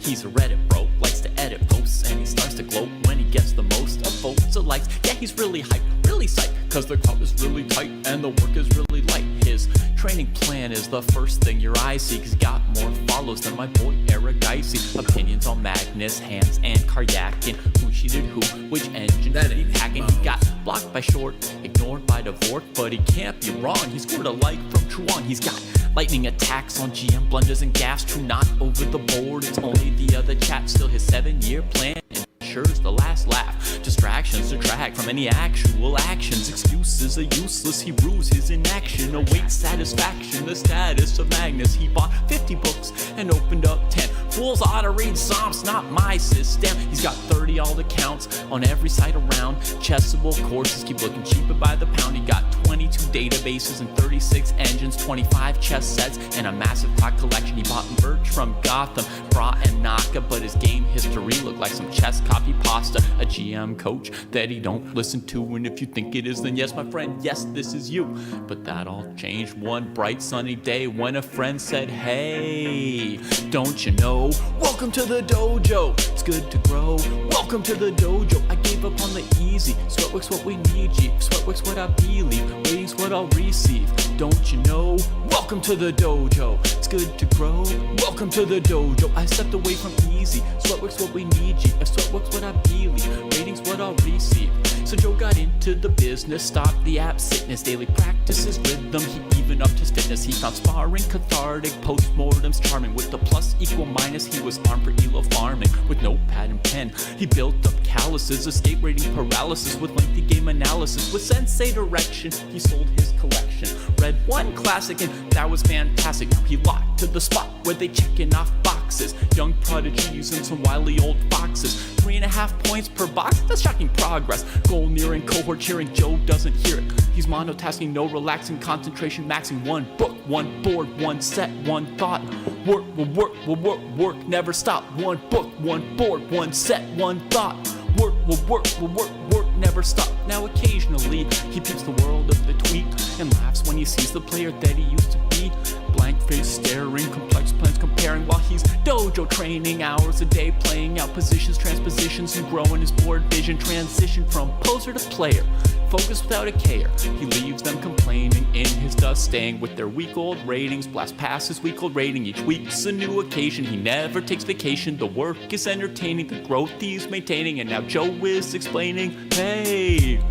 He's a Reddit bro, likes to edit posts, and he starts to gloat when he gets the most of votes or likes. Yeah, he's really hyped, really psyched, cause the crowd is really tight and the work is really light. His training plan is the first thing your eyes see, cause he's got more follows than my boy Eric Icy. Opinions on Magnus, Hans, and Karyakin, who cheated who, which engine did he hacking. He got blocked by Short, ignored by Dvorak, but he can't be wrong, he scored a like from Truan. He's got lightning attacks on GM blunders and gaffes, true not over the board. It's only the other chat, still his 7-year plan ensures the last laugh. Distractions detract from any actual actions. Excuses are useless, he rues his inaction. Awaits satisfaction, the status of Magnus. He bought 50 books and opened up 10. Fools ought to read Psalms, not my system. He's got 30 alt accounts on every site around. Chessable courses keep looking cheaper by the pound. He got 22 databases and 36 engines, 25 chess sets, and a massive clock collection. He bought merch from Gotham, Bra and Naka, but his game history looked like some chess copy pasta. A GM coach that he don't listen to, and if you think it is, then yes, my friend, yes, this is you. But that all changed one bright sunny day when a friend said, hey, don't you know, welcome to the dojo, it's good to grow. Welcome to the dojo, I gave up on the easy. Sweatwork's what we need, G. Sweatwork's what I believe, ratings what I'll receive. Don't you know, welcome to the dojo, it's good to grow. Welcome to the dojo, I stepped away from easy. Sweatwork's what we need, G. If sweatwork's what I believe, ratings what I'll receive. So Joe got into the business, stopped the app sickness, daily practices rhythm, he even upped his fitness. He found sparring cathartic, postmortems charming. With the plus equal minus, he was armed for elo farming. With notepad and pen, he built up calluses, escape rating paralysis with lengthy game analysis. With sensei direction, he sold his collection. Read one classic and that was fantastic. Now he locked to the spot where they checking off boxes. Young prodigies and some wily old foxes. 3.5 points per box, that's shocking progress. Goal nearing, cohort cheering, Joe doesn't hear it. He's monotasking, no relaxing, concentration maxing. One book, one board, one set, one thought. Work will work, will work, work, never stop. One book, one board, one set, one thought. Work will work, will work, work, never stop. Now occasionally, he peeps the world of the tweet and laughs when he sees the player that he used to be. Blank face staring, complex plans comparing while he's dojo training. Hours a day playing out positions, transpositions, and growing his board vision. Transition from poser to player, focus without a care. He leaves them complaining in his dust, staying with their week-old ratings. Blast past his week-old rating, each week's a new occasion. He never takes vacation, the work is entertaining, the growth he's maintaining. And now Joe is explaining, hey,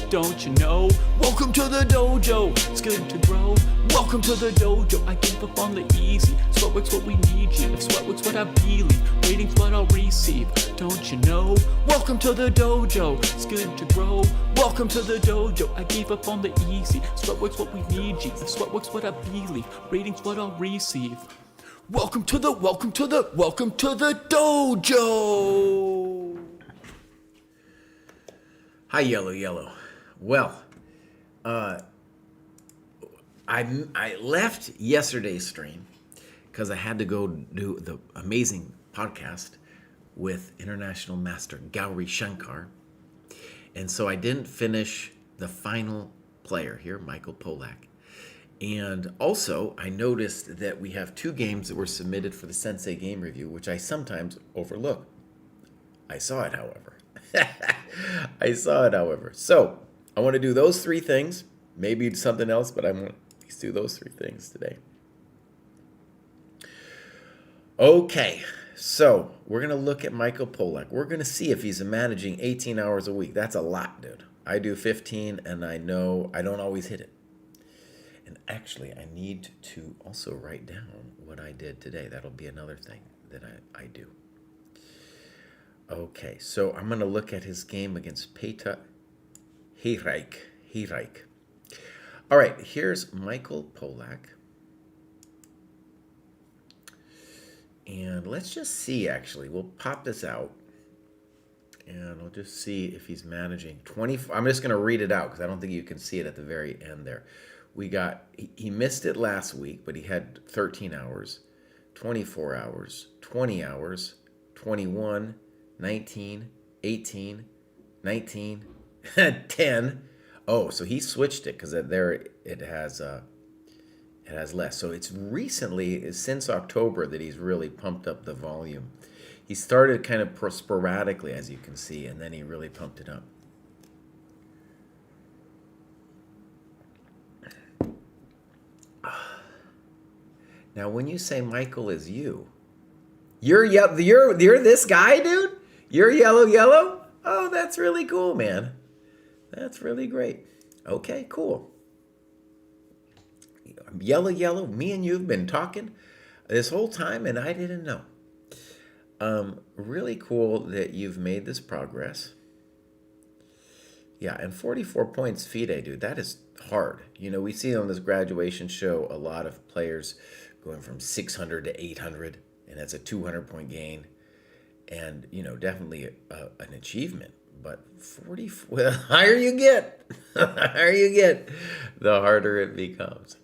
don't you know, welcome to the dojo, it's good to grow. Welcome to the dojo, I gave up on the easy. Sweatwork's what we need, G. If sweatwork's what I believe, ratings what I'll receive. Don't you know, welcome to the dojo, it's good to grow. Welcome to the dojo, I gave up on the easy. Sweatwork's what we need, G. If sweatwork's what I believe, ratings what I'll receive. Welcome to the dojo. Hi, Yellow. Well, I left yesterday's stream because I had to go do the amazing podcast with International Master Gauri Shankar. And so I didn't finish the final player here, Michael Polak. And also, I noticed that we have 2 games that were submitted for the Sensei Game Review, which I sometimes overlook. I saw it, however. So, I want to do those 3 things. Maybe something else, but I want to at least do those 3 things today. Okay, so we're going to look at Michael Polak. We're going to see if he's managing 18 hours a week. That's a lot, dude. I do 15, and I know I don't always hit it. And actually, I need to also write down what I did today. That'll be another thing that I do. Okay, so I'm going to look at his game against Peter Hiraik. All right, here's Michael Polak. And let's just see, actually. We'll pop this out. And we'll just see if he's managing 20. I'm just going to read it out because I don't think you can see it at the very end there. He missed it last week, but he had 13 hours, 24 hours, 20 hours, 21, 19, 18, 19, 10. Oh, so he switched it because there it has less. So it's recently, since October, that he's really pumped up the volume. He started kind of sporadically, as you can see, and then he really pumped it up. Now, when you say Michael is you, you're this guy, dude? You're yellow? Oh, that's really cool, man. That's really great. Okay, cool. Yellow, me and you have been talking this whole time, and I didn't know. Really cool that you've made this progress. Yeah, and 44 points FIDE, dude. That is hard. You know, we see on this graduation show a lot of players going from 600 to 800, and that's a 200-point gain. And, you know, definitely an achievement. But 40, well, the higher you get, the harder it becomes.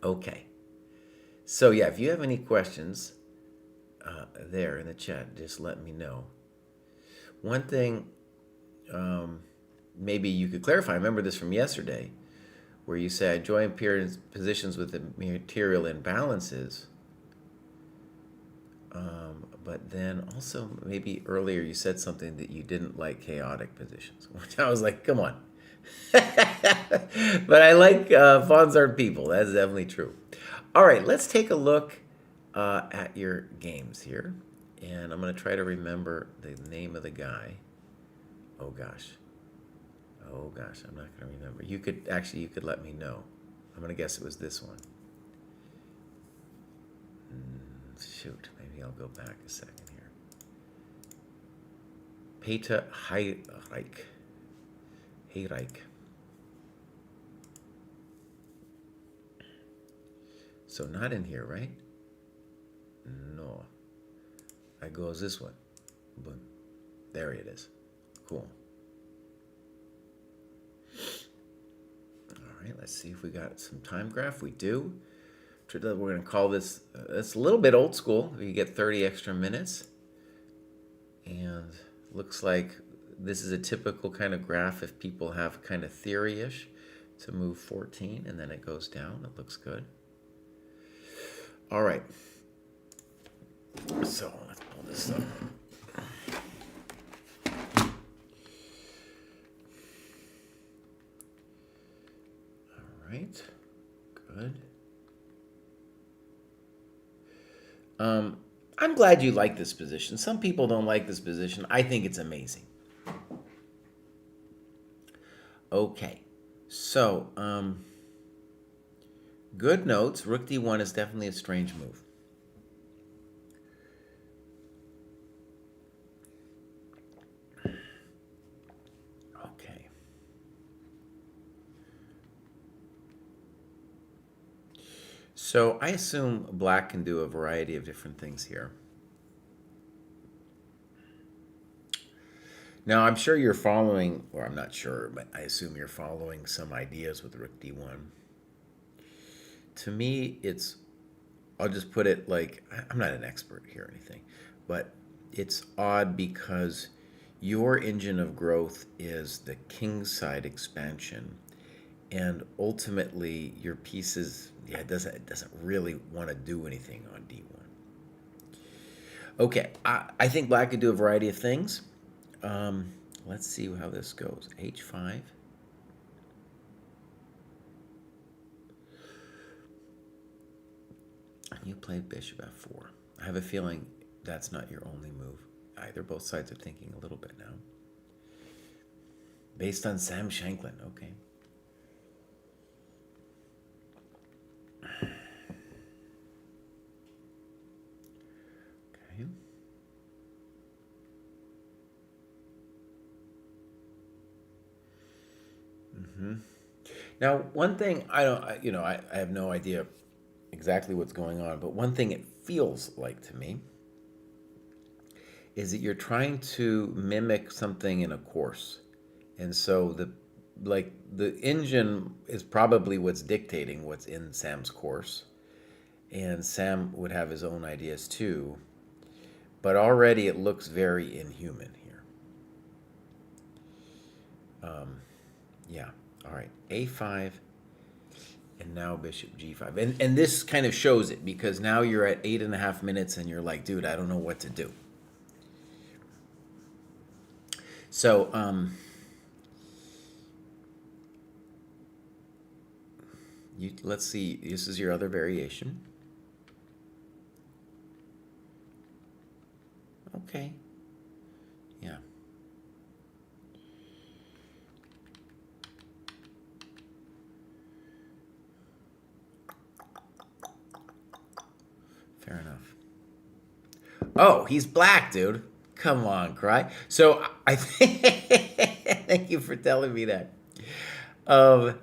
Okay. So, yeah, if you have any questions there in the chat, just let me know. One thing maybe you could clarify. I remember this from yesterday, where you said, enjoy appearance positions with the material imbalances. But then also maybe earlier you said something that you didn't like chaotic positions, which I was like, come on. But I like pawns aren't people. That's definitely true. All right, let's take a look at your games here. And I'm going to try to remember the name of the guy. Oh, gosh, I'm not going to remember. You could let me know. I'm going to guess it was this one. Shoot, maybe I'll go back a second here. Peter Heyreich. So not in here, right? No. I goes this one. Boom. There it is. Cool. All right, let's see if we got some time graph. We do. We're going to call this, it's a little bit old school. You get 30 extra minutes. And looks like this is a typical kind of graph if people have kind of theory-ish to move 14, and then it goes down. It looks good. All right. So let's pull this up. All right. Good. I'm glad you like this position. Some people don't like this position. I think it's amazing. Okay, so good notes. Rook d1 is definitely a strange move. Okay. So I assume black can do a variety of different things here. Now, I'm sure you're following, or I'm not sure, but I assume you're following some ideas with Rook d1. To me, I'll just put it like, I'm not an expert here or anything, but it's odd because your engine of growth is the kingside expansion, and ultimately your pieces, it doesn't really want to do anything on d1. Okay, I think black could do a variety of things. Let's see how this goes. h5. You played bishop f4. I have a feeling that's not your only move either. Both sides are thinking a little bit now. Based on Sam Shanklin, okay. Okay. Now, one thing I have no idea exactly what's going on, but one thing it feels like to me is that you're trying to mimic something in a course. And so the engine is probably what's dictating what's in Sam's course. And Sam would have his own ideas too. But already it looks very inhuman here. Yeah. All right. A5. And now bishop g5. And this kind of shows it, because now you're at 8.5 minutes and you're like, dude, I don't know what to do. So, let's see. This is your other variation. Okay. Yeah. Fair enough. Oh, he's black, dude. Come on, Cry. So I think thank you for telling me that. Um,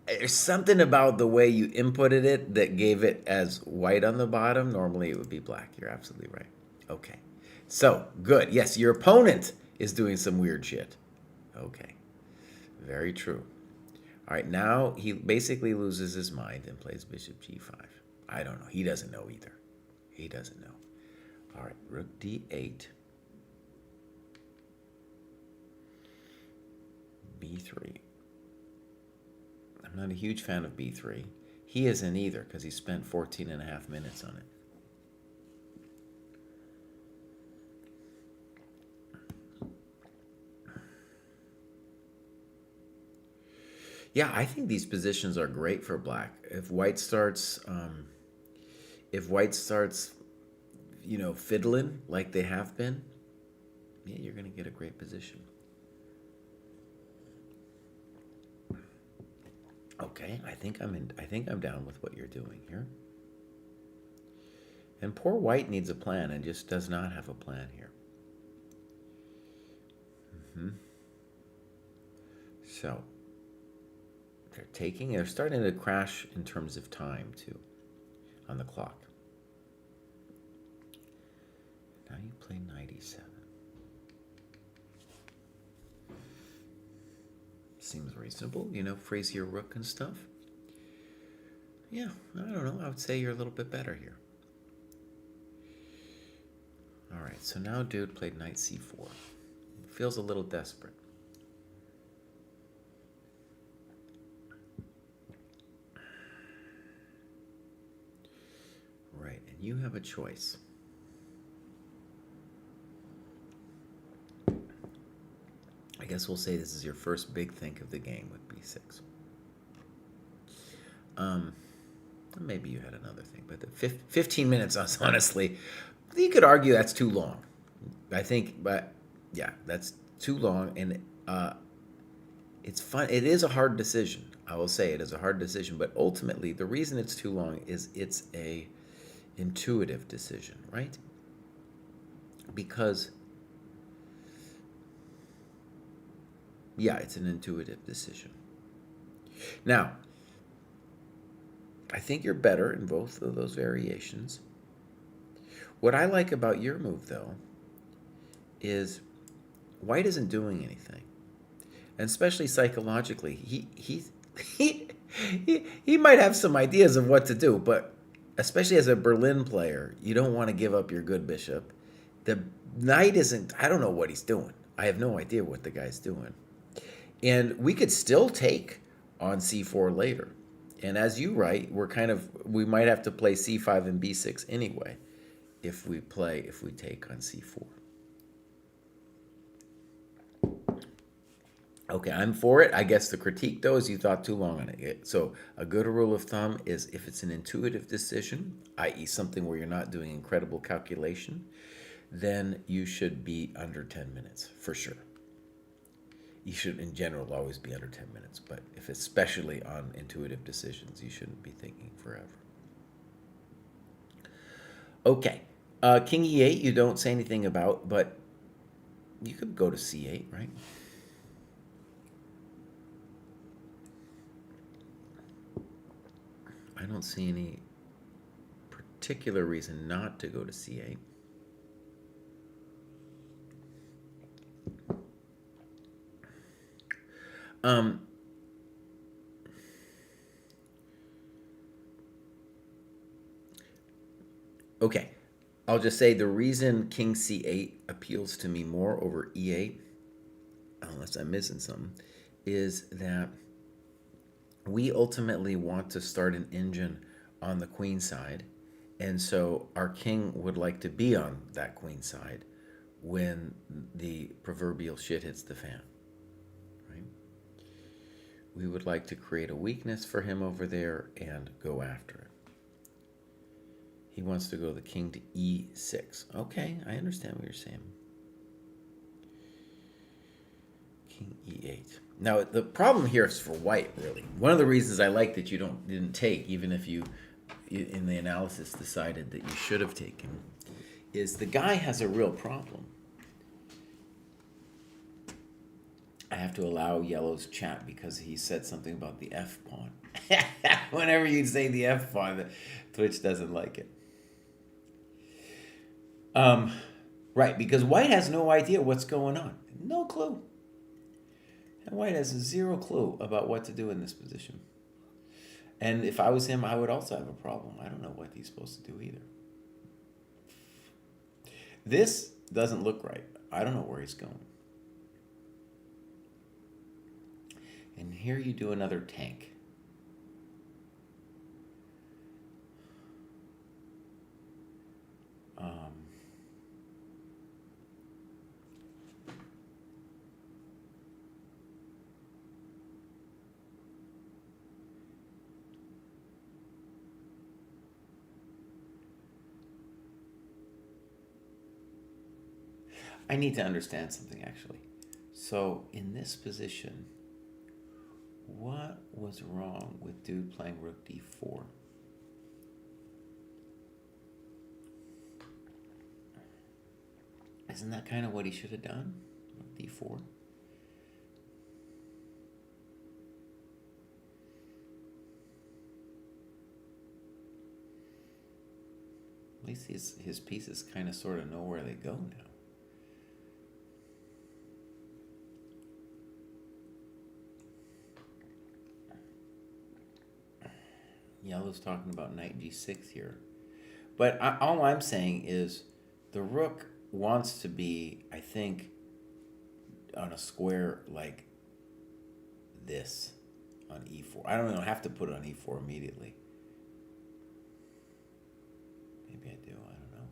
there's something about the way you inputted it that gave it as white on the bottom. Normally it would be black. You're absolutely right. Okay. So, good. Yes, your opponent is doing some weird shit. Okay. Very true. All right, now he basically loses his mind and plays bishop g5. I don't know. He doesn't know either. He doesn't know. All right, rook d8. b3. I'm not a huge fan of b3. He isn't either, because he spent 14.5 minutes on it. Yeah, I think these positions are great for black. If white starts, fiddling like they have been, yeah, you're gonna get a great position. Okay, I think I'm down with what you're doing here. And poor white needs a plan and just does not have a plan here. So they're starting to crash in terms of time too on the clock. Now you play knight e7. Seems reasonable, freeze your rook and stuff. Yeah, I don't know. I would say you're a little bit better here. All right, so now dude played knight c4. Feels a little desperate. Right, and you have a choice. I guess we'll say this is your first big think of the game with b6. Maybe you had another thing, but the 15 minutes, honestly, you could argue that's too long. I think, but yeah, that's too long, and it's fun. It is a hard decision. I will say it is a hard decision, but ultimately, the reason it's too long is it's a intuitive decision, right? Because yeah, it's an intuitive decision. Now, I think you're better in both of those variations. What I like about your move, though, is white isn't doing anything. And especially psychologically, he might have some ideas of what to do, but especially as a Berlin player, you don't want to give up your good bishop. The knight isn't, I don't know what he's doing. I have no idea what the guy's doing. And we could still take on c4 later. And as you write, we might have to play c5 and b6 anyway if we take on c4. Okay, I'm for it. I guess the critique, though, is you thought too long on it. So a good rule of thumb is if it's an intuitive decision, i.e. something where you're not doing incredible calculation, then you should be under 10 minutes, for sure. You should, in general, always be under 10 minutes. But if especially on intuitive decisions, you shouldn't be thinking forever. Okay. King e8, you don't say anything about, but you could go to c8, right? I don't see any particular reason not to go to c8. Okay, I'll just say the reason king c8 appeals to me more over e8, unless I'm missing something, is that we ultimately want to start an engine on the queen side, and so our king would like to be on that queen side when the proverbial shit hits the fan, right? We would like to create a weakness for him over there and go after it. He wants to go the king to e6. Okay, I understand what you're saying. King e8. Now, the problem here is for white, really. One of the reasons I like that you didn't take, even if you, in the analysis, decided that you should have taken, is the guy has a real problem. I have to allow yellow's chat because he said something about the F pawn. Whenever you say the F pawn, Twitch doesn't like it. Right, because white has no idea what's going on. No clue. And white has zero clue about what to do in this position. And if I was him, I would also have a problem. I don't know what he's supposed to do either. This doesn't look right. I don't know where he's going. And here you do another tank. I need to understand something, actually. So in this position, what was wrong with dude playing rook d4? Isn't that kind of what he should have done? Rook d4? At least his pieces kind of sort of know where they go now. Yellow's talking about knight g6 here. But all I'm saying is the rook wants to be, I think, on a square like this on e4. I don't have to put it on e4 immediately. Maybe I do. I don't know.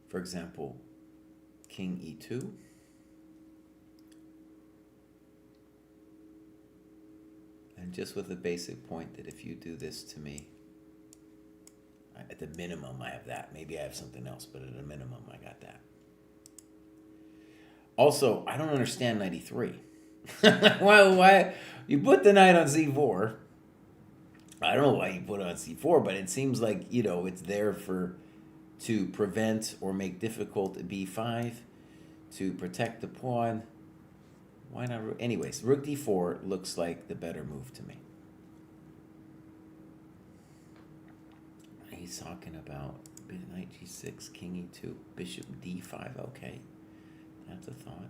For example, king e2. And just with the basic point that if you do this to me, at the minimum I have that. Maybe I have something else, but at a minimum I got that. Also, I don't understand knight e3. Why you put the knight on c4? I don't know why you put it on c4, but it seems like, it's there to prevent or make difficult b5, to protect the pawn. Why not? Anyways, rook d4 looks like the better move to me. He's talking about knight g6, king e2, bishop d5. Okay, that's a thought.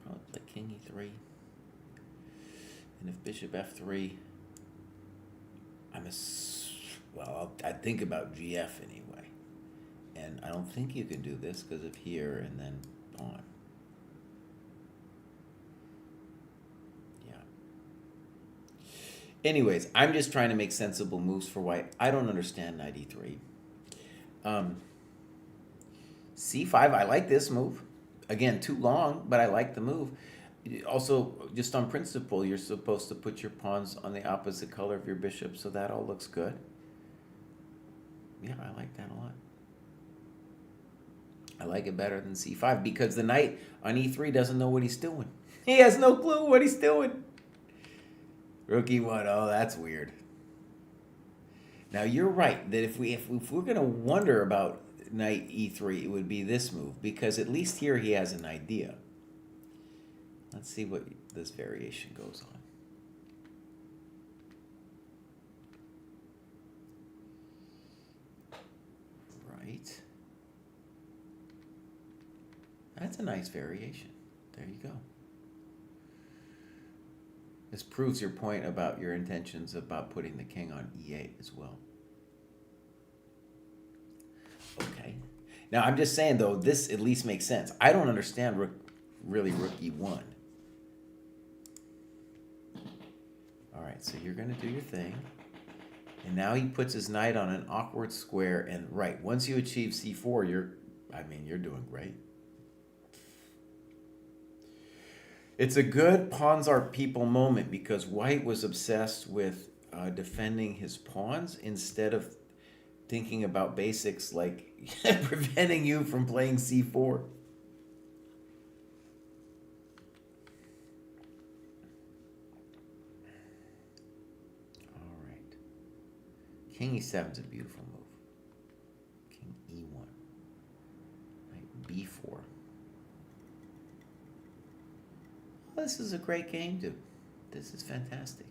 Probably play king e3. And if bishop f3, I'd think about gf anyway. And I don't think you can do this because of here and then pawn. Yeah. Anyways, I'm just trying to make sensible moves for white. I don't understand knight e3. c5, I like this move. Again, too long, but I like the move. Also, just on principle, you're supposed to put your pawns on the opposite color of your bishop, so that all looks good. Yeah, I like that a lot. I like it better than c5 because the knight on e3 doesn't know what he's doing. He has no clue what he's doing. Rook e1, oh, that's weird. Now, you're right that if we're going to wonder about knight e3, it would be this move because at least here he has an idea. Let's see what this variation goes on. Right. That's a nice variation. There you go. This proves your point about your intentions about putting the king on e8 as well. Okay. Now, I'm just saying, though, this at least makes sense. I don't understand really rook e1. All right, so you're going to do your thing. And now he puts his knight on an awkward square. And, right, once you achieve c4, you're doing great. It's a good pawns are people moment because white was obsessed with defending his pawns instead of thinking about basics like preventing you from playing c4. All right. King e7 is a beautiful move. King e1. Knight b4. This is a great game, dude. This is fantastic.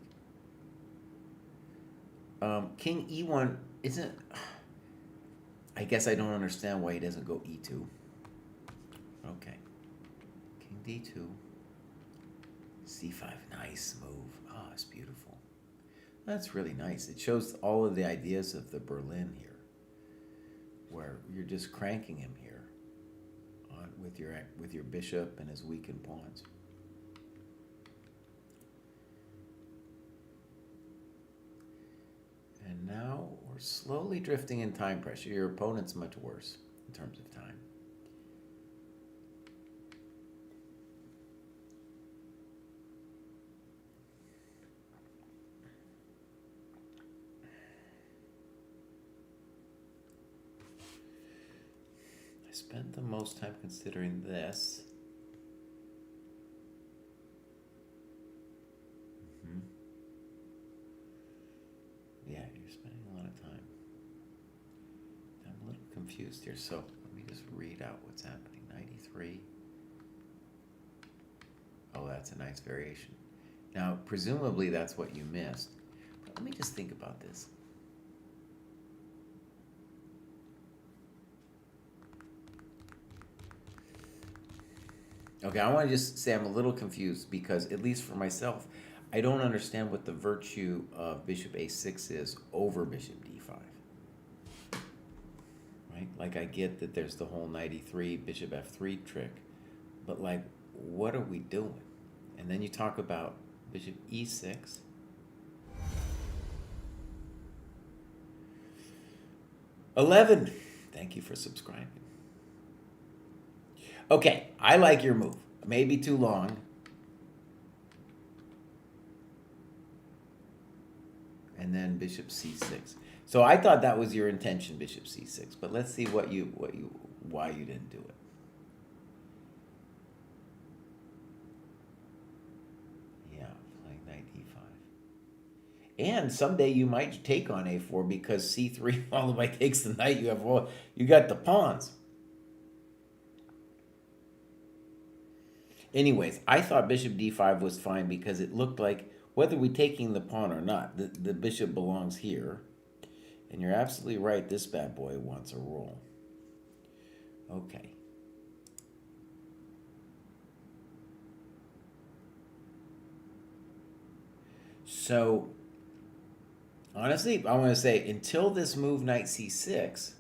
King e1 isn't... I guess I don't understand why he doesn't go e2. Okay. King d2. c5. Nice move. Ah, it's beautiful. That's really nice. It shows all of the ideas of the Berlin here, where you're just cranking him here with your bishop and his weakened pawns. And now we're slowly drifting in time pressure. Your opponent's much worse in terms of time. I spent the most time considering this. Yeah, you're spending a lot of time. I'm a little confused here, so let me just read out what's happening. 93. Oh, that's a nice variation. Now, presumably that's what you missed. But let me just think about this. Okay, I want to just say I'm a little confused because, at least for myself, I don't understand what the virtue of bishop a6 is over bishop d5. Right? Like, I get that there's the whole knight e3, bishop f3 trick, but, like, what are we doing? And then you talk about bishop e6. $11. Thank you for subscribing. Okay, I like your move. Maybe too long. And then bishop c6. So I thought that was your intention, bishop c6. But let's see why you didn't do it. Yeah, playing knight e5. And someday you might take on a4 because c3 followed by takes the knight. You got the pawns. Anyways, I thought bishop d5 was fine because it looked like whether we're taking the pawn or not, the bishop belongs here. And you're absolutely right, this bad boy wants a roll. Okay. So, honestly, I want to say, until this move knight c6,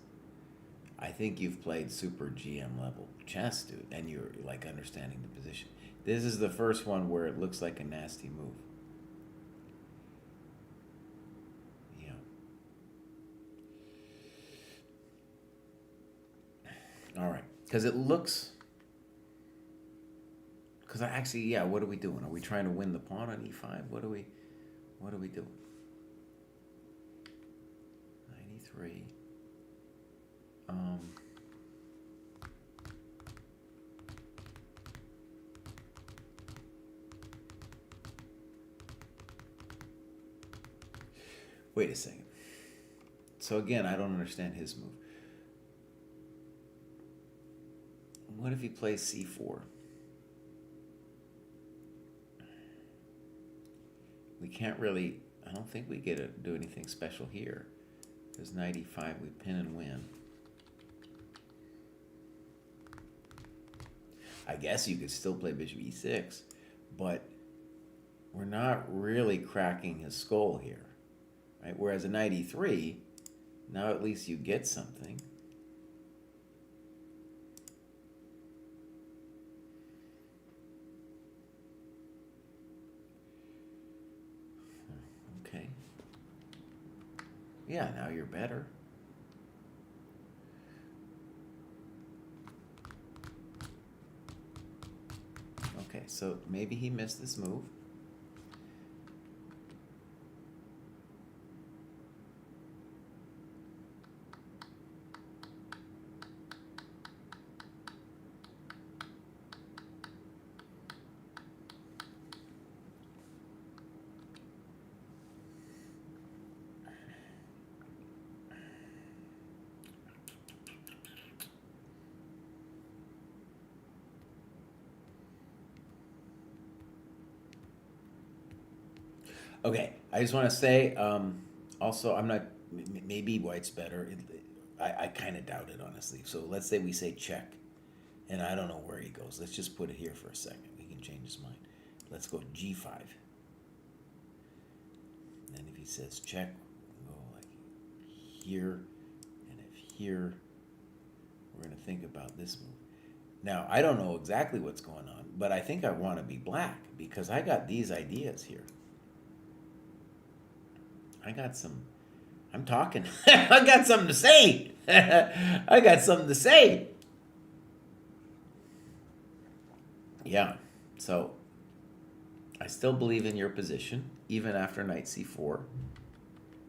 I think you've played super GM level chess, dude, and you're like understanding the position. This is the first one where it looks like a nasty move. Yeah. All right, because it looks. Because I actually, yeah. What are we doing? Are we trying to win the pawn on e5? What are we doing? 93. Wait a second. So again, I don't understand his move. What if he plays c4? We can't really, I don't think we get to do anything special here. Because knight e5, we pin and win. I guess you could still play bishop e6, but we're not really cracking his skull here, right? Whereas a knight e3, now at least you get something. Okay. Yeah, now you're better. Okay, so maybe he missed this move. Okay, I just want to say, also, I'm not, maybe white's better. I kind of doubt it, honestly. So let's say we say check, and I don't know where he goes. Let's just put it here for a second. We can change his mind. Let's go g5. And then if he says check, we'll go like here, and if here, we're going to think about this move. Now, I don't know exactly what's going on, but I think I want to be black because I got these ideas here. I got some, I'm talking. I got something to say. I got something to say. Yeah, so I still believe in your position, even after knight c4.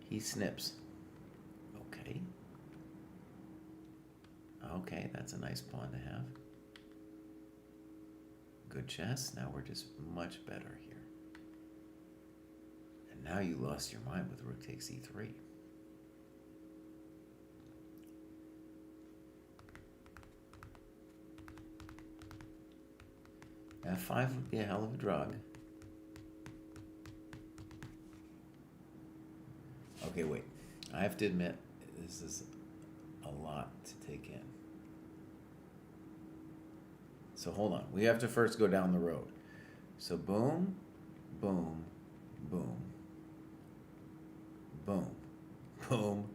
He snips. Okay. Okay, that's a nice pawn to have. Good chess. Now we're just much better here. And now you lost your mind with rook takes e3. F5 would be a hell of a drug. Okay, wait. I have to admit, this is a lot to take in. So hold on. We have to first go down the road. So boom, boom, boom, boom, boom.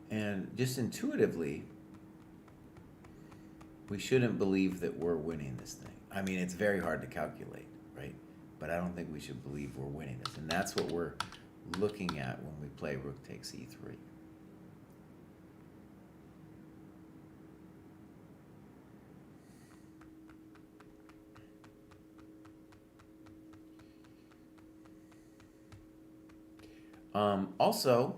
And just intuitively, we shouldn't believe that we're winning this thing. I mean, it's very hard to calculate, right? But I don't think we should believe we're winning this. And that's what we're looking at when we play rook takes e3. Also,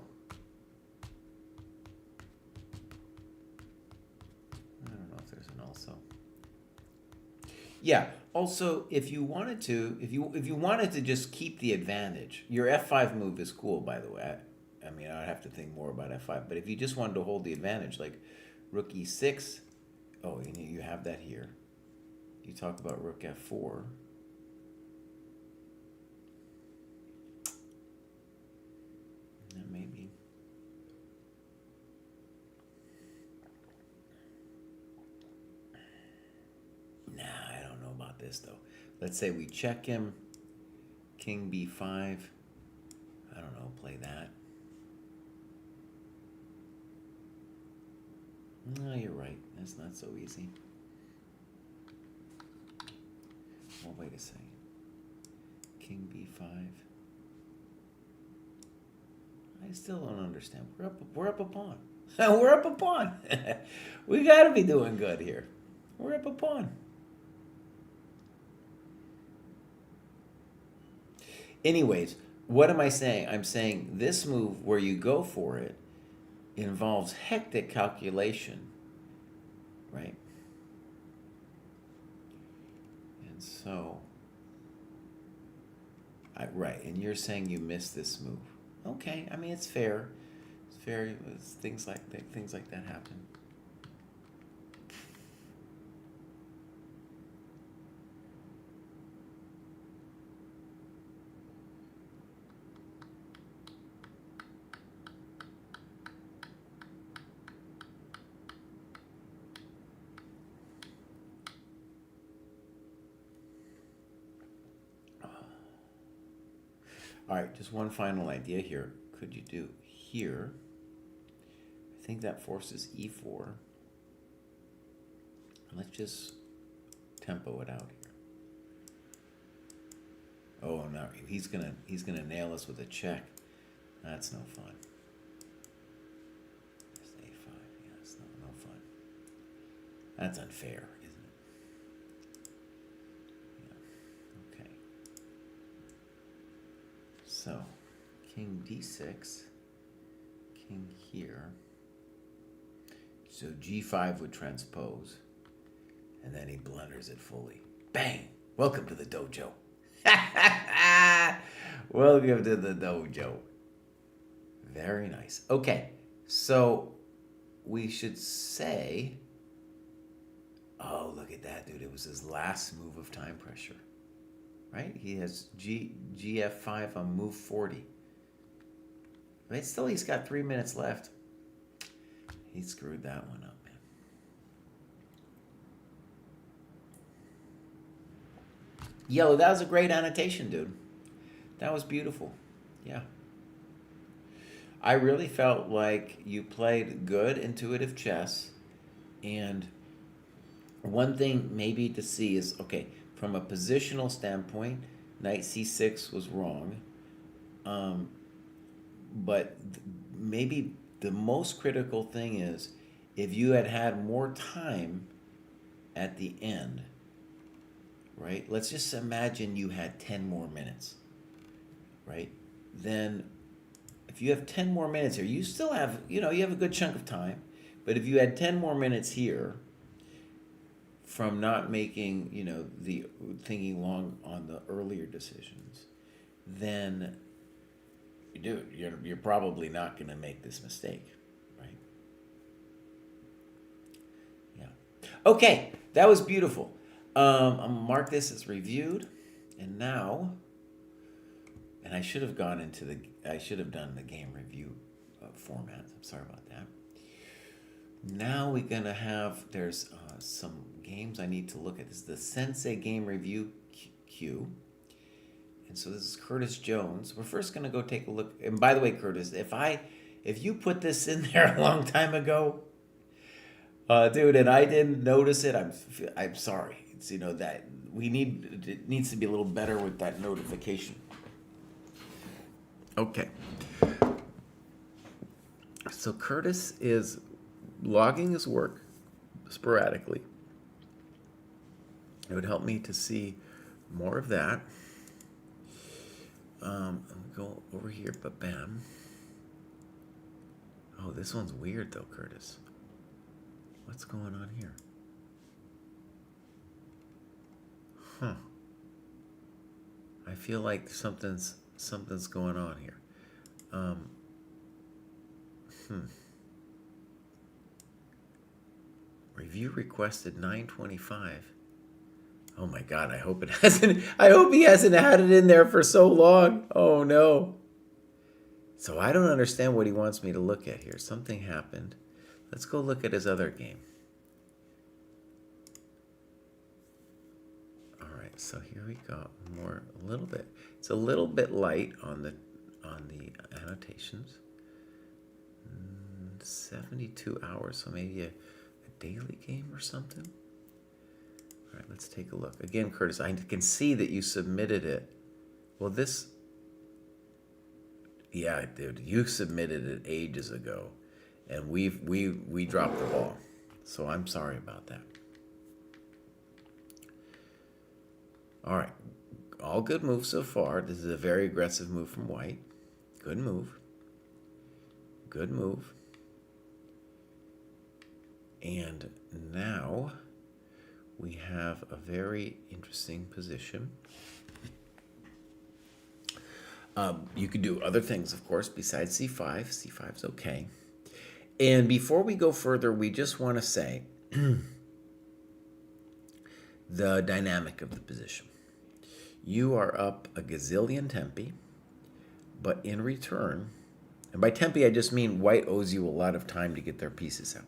I don't know if there's an also. Yeah. Also, if you wanted to, if you wanted to just keep the advantage, your f5 move is cool, by the way. I mean, I'd have to think more about f5. But if you just wanted to hold the advantage, like rook e6, oh, you have that here. You talk about rook f4. And maybe. Nah, I don't know about this though. Let's say we check him. King b5. I don't know, play that. No, you're right. That's not so easy. Well, wait a second. King b5. I still don't understand. We're up a pawn. We're up a pawn. We got to be doing good here. We're up a pawn. Anyways, what am I saying? I'm saying this move where you go for it involves hectic calculation, right? And so, right, and you're saying you missed this move. Okay, I mean, it's fair. It's fair. Things like that happen. All right, just one final idea here. Could you do here? I think that forces e4. Let's just tempo it out here. Oh no, he's gonna nail us with a check. That's no fun. There's a5. Yeah, it's no fun. That's unfair, isn't it? Yeah. Okay. So, king d6, king here. So g5 would transpose, and then he blunders it fully. Bang! Welcome to the dojo. Welcome to the dojo. Very nice. Okay, so we should say, oh, look at that, dude. It was his last move of time pressure, right? He has GF5 on move 40. But still, he's got 3 minutes left. He screwed that one up, man. Yellow, that was a great annotation, dude. That was beautiful. Yeah. I really felt like you played good, intuitive chess. And one thing maybe to see is, okay, from a positional standpoint, knight c6 was wrong. But maybe the most critical thing is if you had had more time at the end, right? Let's just imagine you had 10 more minutes, right? Then if you have 10 more minutes here, you still have, you have a good chunk of time. But if you had 10 more minutes here from not making, the thinking long on the earlier decisions, then, dude, you're probably not going to make this mistake, right? Yeah. Okay, that was beautiful. I'm going to mark this as reviewed. And now, and I should have done the game review format. I'm sorry about that. Now we're going to have, there's some games I need to look at. This is the Sensei Game Review queue. And so this is Curtis Jones. We're first going to go take a look. And by the way, Curtis, if you put this in there a long time ago, dude, and I didn't notice it, I'm sorry. It's, that it needs to be a little better with that notification. Okay. So Curtis is logging his work sporadically. It would help me to see more of that. Go over here, but bam. Oh, this one's weird though, Curtis. What's going on here? Huh. I feel like something's going on here. Review requested 925. Oh my God, I hope he hasn't had it in there for so long. Oh no. So I don't understand what he wants me to look at here. Something happened. Let's go look at his other game. All right, so here we go. A little bit. It's a little bit light on the annotations. 72 hours, so maybe a daily game or something. All right, let's take a look. Again, Curtis, I can see that you submitted it. Well, yeah, dude, you submitted it ages ago, and we dropped the ball. So I'm sorry about that. All right, all good moves so far. This is a very aggressive move from White. Good move. Good move. And now we have a very interesting position. You could do other things, of course, besides c5. c5's okay. And before we go further, we just want to say the dynamic of the position. You are up a gazillion tempi, but in return, and by tempi I just mean White owes you a lot of time to get their pieces out.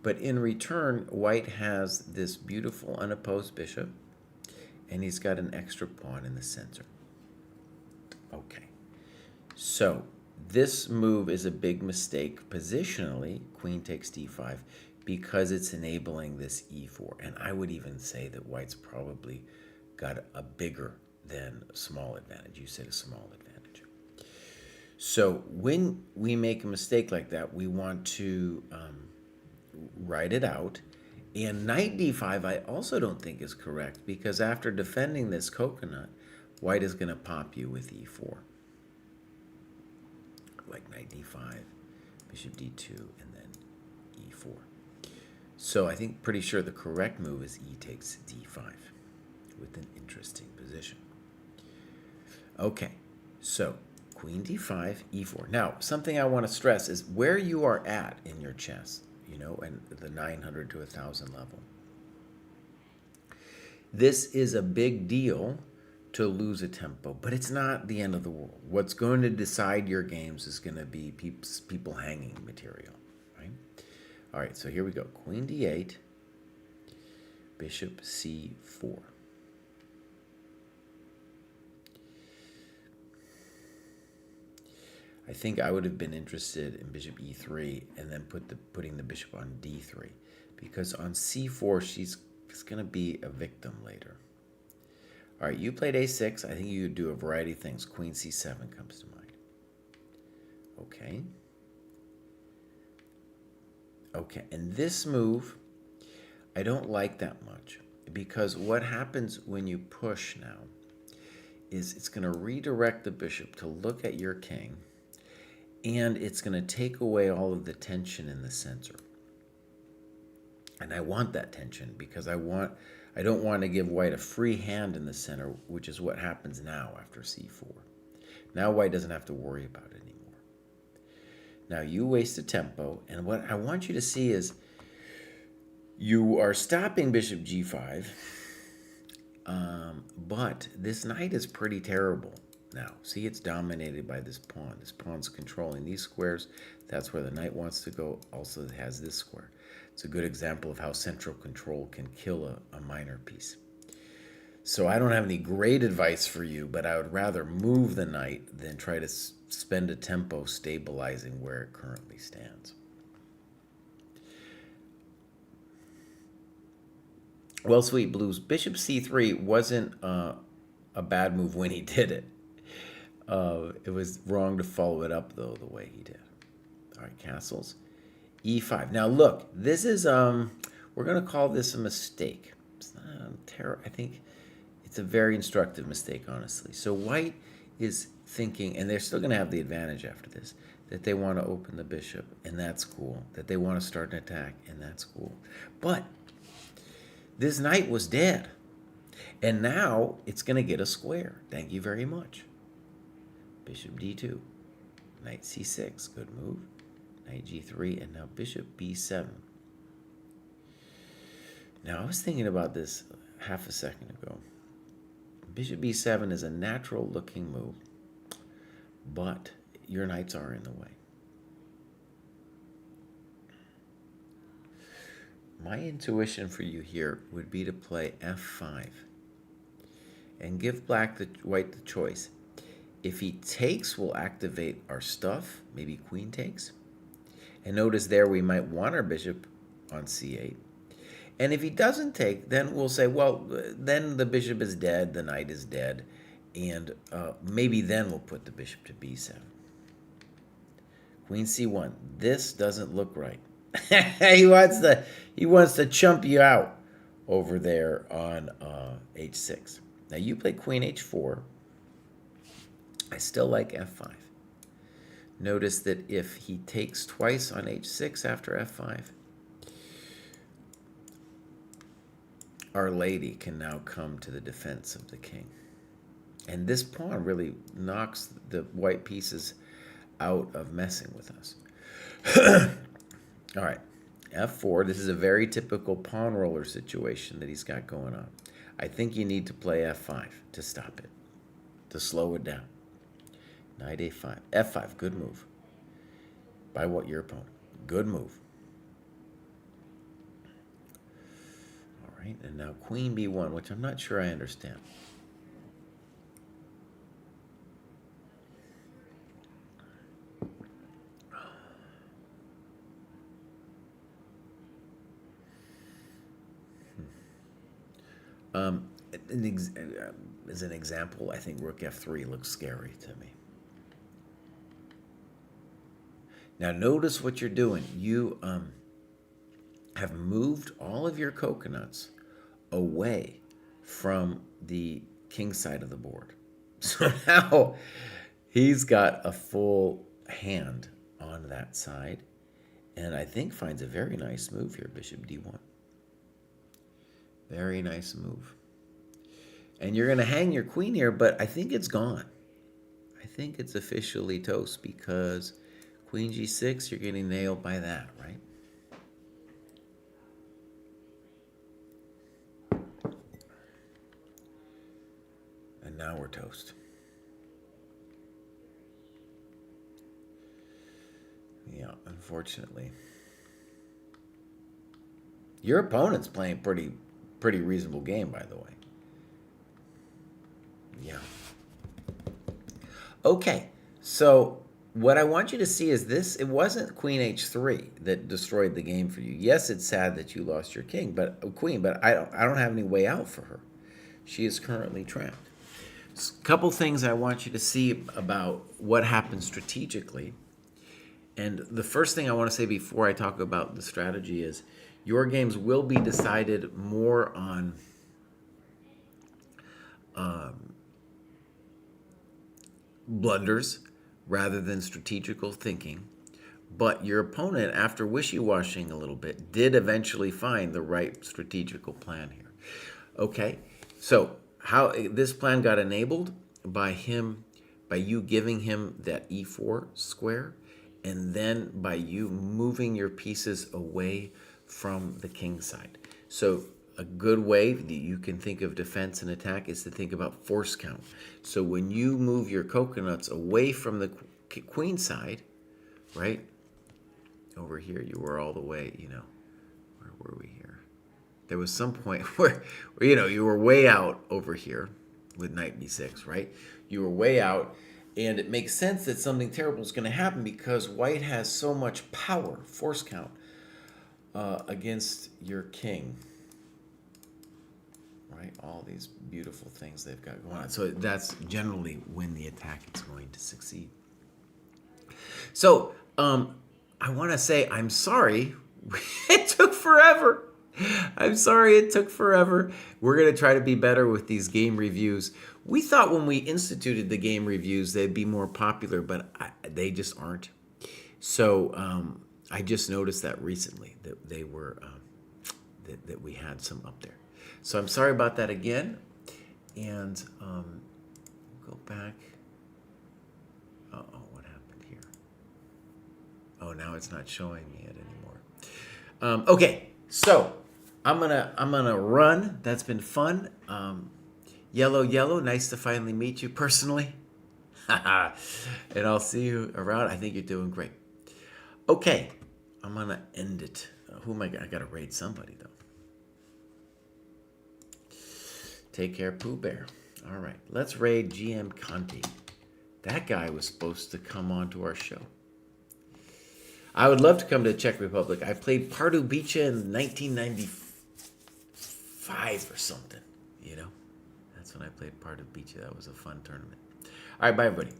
But in return, White has this beautiful unopposed bishop, and he's got an extra pawn in the center. Okay. So this move is a big mistake positionally. Queen takes d5 because it's enabling this e4. And I would even say that white's probably got a bigger than small advantage. You said a small advantage. So when we make a mistake like that, we want to write it out. And knight d5 I also don't think is correct because after defending this coconut, white is going to pop you with e4. Like knight d5, bishop d2, and then e4. So I think pretty sure the correct move is e takes d5 with an interesting position. Okay, so queen d5, e4. Now, something I want to stress is where you are at in your chess, you know, and the 900 to 1,000 level. This is a big deal to lose a tempo, but it's not the end of the world. What's going to decide your games is going to be people hanging material, right? All right, so here we go. Queen d8, bishop c4. I think I would have been interested in bishop e3 and then putting the bishop on d3 because on c4 she's going to be a victim later. All right, you played a6. I think you do a variety of things. Queen c7 comes to mind. Okay. Okay, and this move I don't like that much because what happens when you push now is it's going to redirect the bishop to look at your king, and it's going to take away all of the tension in the center. And I want that tension because I don't want to give white a free hand in the center, which is what happens now after c4. Now white doesn't have to worry about it anymore. Now you waste a tempo, and what I want you to see is you are stopping bishop g5, but this knight is pretty terrible now. See, it's dominated by this pawn. This pawn's controlling these squares. That's where the knight wants to go. Also, it has this square. It's a good example of how central control can kill a minor piece. So I don't have any great advice for you, but I would rather move the knight than try to spend a tempo stabilizing where it currently stands. Well, Sweet Blues, bishop c3 wasn't a bad move when he did it. It was wrong to follow it up, though, the way he did. All right, castles. e5. Now, look, this is, we're going to call this a mistake. It's not I think it's a very instructive mistake, honestly. So white is thinking, and they're still going to have the advantage after this, that they want to open the bishop, and that's cool. That they want to start an attack, and that's cool. But this knight was dead. And now it's going to get a square. Thank you very much. Bishop d2. Knight c6. Good move. Knight g3. And now bishop b7. Now, I was thinking about this half a second ago. Bishop b7 is a natural-looking move, but your knights are in the way. My intuition for you here would be to play f5 and give white the choice. If he takes, we'll activate our stuff, maybe queen takes. And notice there we might want our bishop on c8. And if he doesn't take, then we'll say, well, then the bishop is dead, the knight is dead, and maybe then we'll put the bishop to b7. Queen c1. This doesn't look right. he wants to chump you out over there on h6. Now you play queen h4. I still like f5. Notice that if he takes twice on h6 after f5, Our Lady can now come to the defense of the king. And this pawn really knocks the white pieces out of messing with us. All right, f4. This is a very typical pawn roller situation that he's got going on. I think you need to play f5 to stop it, to slow it down. Knight a5. f5, good move. By what, your opponent? Good move. All right, and now queen b1, which I'm not sure I understand. Um, an ex- as an example, I think rook f3 looks scary to me. Now notice what you're doing. You have moved all of your coconuts away from the king side of the board. So now he's got a full hand on that side, and I think finds a very nice move here, bishop d1. Very nice move. And you're going to hang your queen here, but I think it's gone. I think it's officially toast because queen g6, you're getting nailed by that, right? And now we're toast. Yeah, unfortunately. Your opponent's playing pretty reasonable game, by the way. Yeah. Okay, so what I want you to see is this. It wasn't queen h3 that destroyed the game for you. Yes, it's sad that you lost your queen, but I don't have any way out for her. She is currently trapped. A couple things I want you to see about what happened strategically. And the first thing I want to say before I talk about the strategy is your games will be decided more on blunders rather than strategical thinking. But your opponent, after wishy-washing a little bit, did eventually find the right strategical plan here. Okay, so how this plan got enabled by you giving him that e4 square, and then by you moving your pieces away from the king side. So a good way that you can think of defense and attack is to think about force count. So when you move your coconuts away from the queen side, right? Over here, you were all the way, where were we here? There was some point where you were way out over here with knight b6, right? You were way out, and it makes sense that something terrible is going to happen because white has so much power, force count, against your king. Right? All these beautiful things they've got going on. So that's generally when the attack is going to succeed. So I want to say I'm sorry. It took forever. I'm sorry it took forever. We're going to try to be better with these game reviews. We thought when we instituted the game reviews, they'd be more popular, but they just aren't. So I just noticed that recently, that they were, that we had some up there. So I'm sorry about that again. And go back. Uh-oh, what happened here? Oh, now it's not showing me it anymore. Okay, so I'm gonna run. That's been fun. Yellow, nice to finally meet you personally. And I'll see you around. I think you're doing great. Okay, I'm gonna end it. Who am I? I gotta raid somebody though. Take care, Pooh Bear. All right, let's raid GM Conti. That guy was supposed to come on to our show. I would love to come to the Czech Republic. I played Pardubice in 1995 or something, That's when I played Pardubice. That was a fun tournament. All right, bye, everybody.